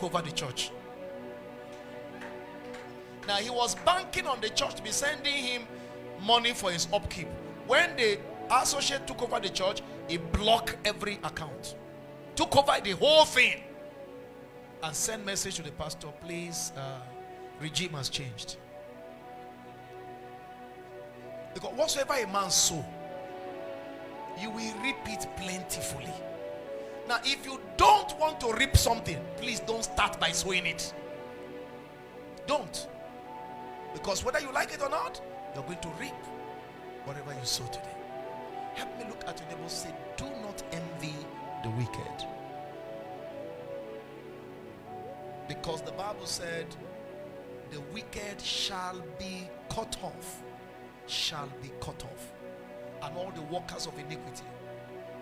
over the church. Now he was banking on the church to be sending him money for his upkeep. When the associate took over the church, he blocked every account, took over the whole thing, and sent message to the pastor, please, regime has changed. Because whatsoever a man sow, you will reap it plentifully. Now if you don't want to reap something, please don't start by sowing it. Don't. Because whether you like it or not, you're going to reap whatever you sow today. Help me look at your neighbor and say, do not envy the wicked. Because the Bible said, the wicked shall be cut off. Shall be cut off. And all the workers of iniquity.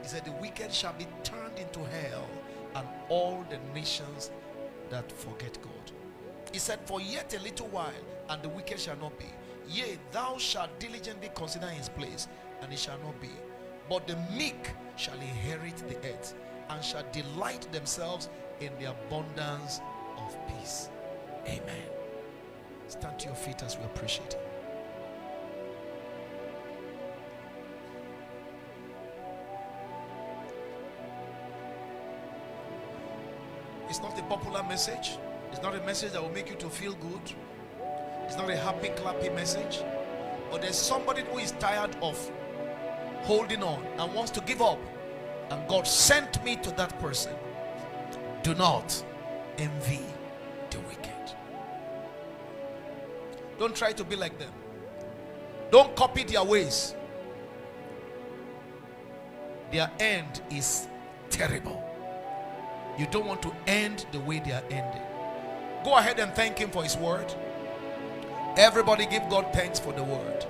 He said, the wicked shall be turned into hell, and all the nations that forget God. He said, for yet a little while, and the wicked shall not be. Yea, thou shalt diligently consider his place, and it shall not be. But the meek shall inherit the earth, and shall delight themselves in the abundance of peace. Amen. Stand to your feet as we appreciate it. It's not a popular message. It's not a message that will make you to feel good. It's not a happy, clappy message. But there's somebody who is tired of holding on and wants to give up. And God sent me to that person. Do not envy the wicked. Don't try to be like them. Don't copy their ways. Their end is terrible. You don't want to end the way they are ending. Go ahead and thank him for his word. Everybody give God thanks for the word.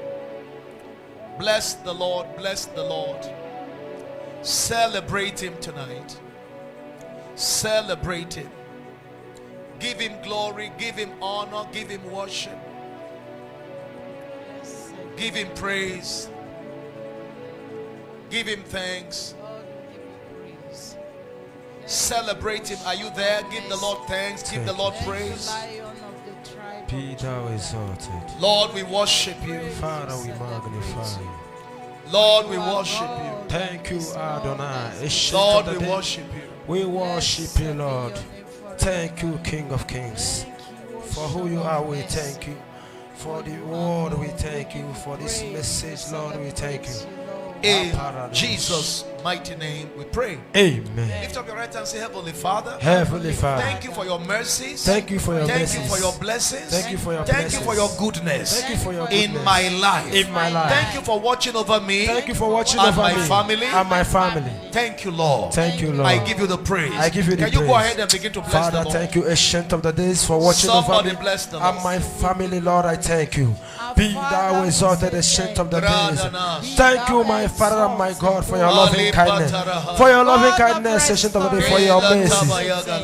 Bless the Lord, bless the Lord. Celebrate him tonight. Celebrate him. Give him glory, give him honor, give him worship. Give him praise. Give him thanks. Celebrate him. Are you there? Give the Lord thanks. Give the Lord praise. Be thou exalted. Lord, we worship you. Father, we magnify you. Lord, we worship you. Thank you, Adonai. Lord, we worship you. We worship you, Lord. Thank you, King of Kings. For who you are, we thank you. For the word, we thank you. For this message, Lord, we thank you. In Jesus' mighty name we pray. Amen. Lift up your right hand and say, Heavenly Father. Heavenly Father. Thank you for your mercies. Thank you for your Thank mercies. you for your blessings. Thank you for your Thank blessings. you for your goodness. Thank you for your goodness. In my life. In my life. Thank you for watching over me. Thank you for watching and over my me family. and my family. Thank you, Lord. Thank you, Lord. I give you the praise. I give you the Can praise. you go ahead and begin to bless Father, the Lord? thank you, Ancient of the Days, for watching Somebody over me bless the Lord. and my family, Lord. I thank you. Be thou exalted, Ancient of the Days. Thank you, my Father and my God, for your loving kindness. For your loving kindness, Ancient of the Days, for your mercy.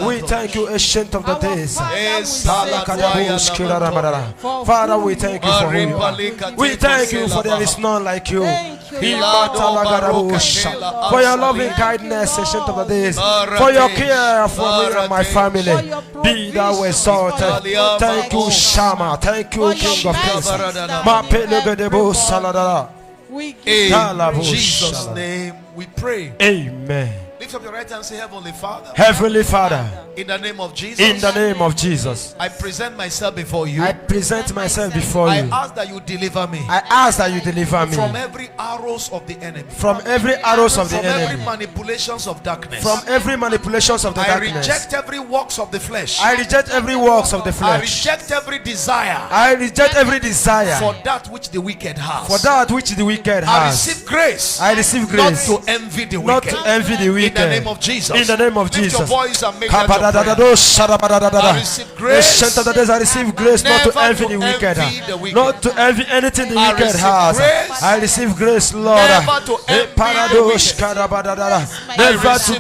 We thank you, Ancient of the Days. Father, we thank you for who you are. We thank you for there is none like you. For your loving kindness, Ancient of the Days. For your care for me and my family. Be thou exalted. Thank you, Shama. Thank you, King of Kings. In Jesus' name we pray. Amen. Lift up your right hand and say, Heavenly Father. Heavenly Father. In the name of Jesus. In the name of Jesus. I present myself before you. I present myself before you. I ask that you deliver me. I ask that you deliver me from every arrows of the enemy. From every arrows of the from enemy. every manipulations of darkness. From every manipulations of the darkness. I reject every works of the flesh. I reject every works of the flesh. I reject every desire. I reject every desire for that which the wicked has. For that which the wicked has. I receive grace. I receive grace. Not to envy the wicked. Not to envy the wicked. In the name of Jesus. In the name of Lift Jesus. your voice and make that your prayer. I receive grace. I receive grace not to envy the wicked. Not to envy anything the wicked has. I receive grace, Lord. Never to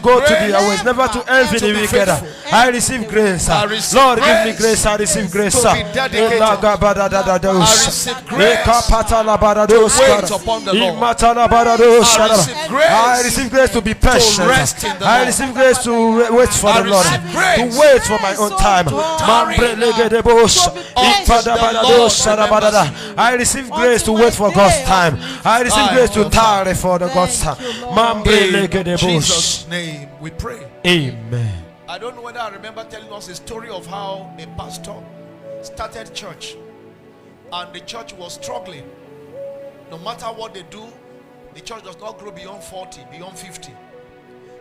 go to the ways. Never to envy the wicked. I receive grace. Lord, give me grace. I receive grace. I receive grace upon the Lord. I receive grace to be patient. Rest in the I Lord. receive grace to wait for the Lord. receive grace To wait for my own time. I receive grace to wait for God's time. I receive grace to tarry for the God's time. In Jesus' name we pray. Amen. I don't know whether I remember telling us a story of how a pastor started church and the church was struggling. No matter what they do, the church does not grow beyond 40, beyond 50.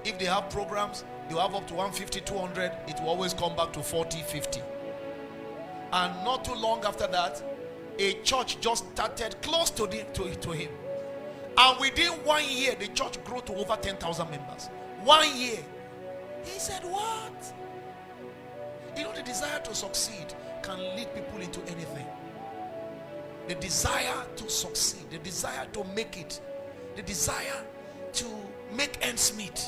If they have programs, they will have up to 150, 200. It will always come back to 40, 50. And not too long after that, a church just started close to him. And within 1 year, the church grew to over 10,000 members. 1 year. He said, what? You know, the desire to succeed can lead people into anything. The desire to succeed, the desire to make it, the desire to make ends meet.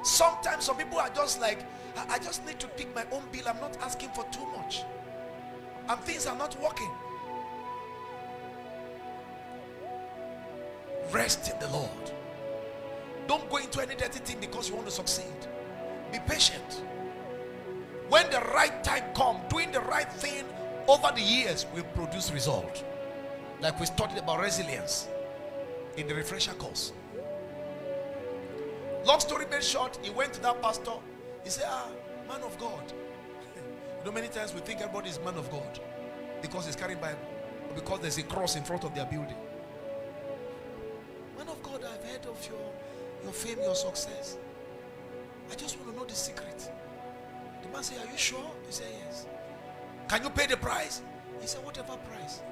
Sometimes some people are just like, I just need to pick my own bill. I'm not asking for too much. And things are not working. Rest in the Lord. Don't go into any dirty thing because you want to succeed. Be patient. When the right time comes, doing the right thing over the years will produce result. Like we studied about resilience in the refresher course. Long story made short, he went to that pastor. He said, man of God. You know, many times we think everybody is man of God because he's carrying Bible, or because there's a cross in front of their building. Man of God, I've heard of your fame, your success. I just want to know the secret. The man said, are you sure? He said, yes. Can you pay the price? He said, whatever price.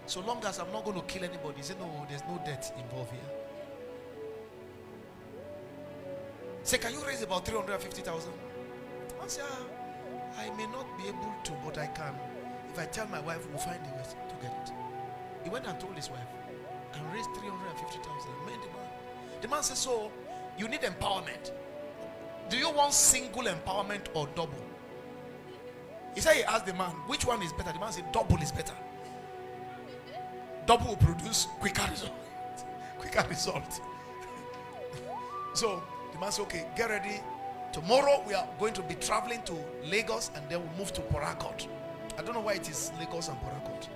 So long as I'm not going to kill anybody. He said, no, there's no debt involved here. Say, can you raise about 350,000? I said, I may not be able to, but I can. If I tell my wife, we'll find a way to get it. He went and told his wife and raised 350,000. The man said, so you need empowerment. Do you want single empowerment or double? He said, he asked the man, which one is better? The man said, double is better. Double will produce quicker result. Quicker result. So the man said, okay, get ready. Tomorrow we are going to be traveling to Lagos and then we'll move to Port Harcourt. I don't know why it is Lagos and Port Harcourt.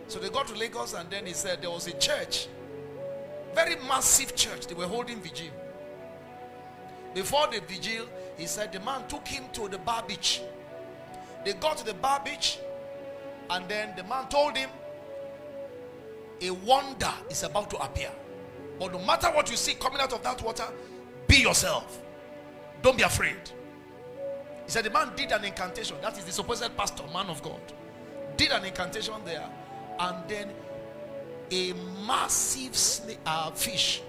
So they got to Lagos and then he said there was a church, very massive church. They were holding vigil. Before the vigil, he said the man took him to the bar beach. They got to the bar beach and then the man told him a wonder is about to appear. But no matter what you see coming out of that water, be yourself. Don't be afraid. He said the man did an incantation. That is the supposed pastor, man of God. Did an incantation there. And then a massive fish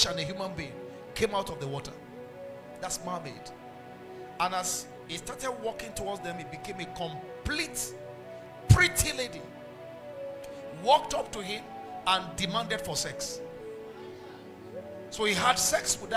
and a human being came out of the water. That's mermaid. And as he started walking towards them, he became a complete pretty lady. Walked up to him and demanded for sex. So he had sex with that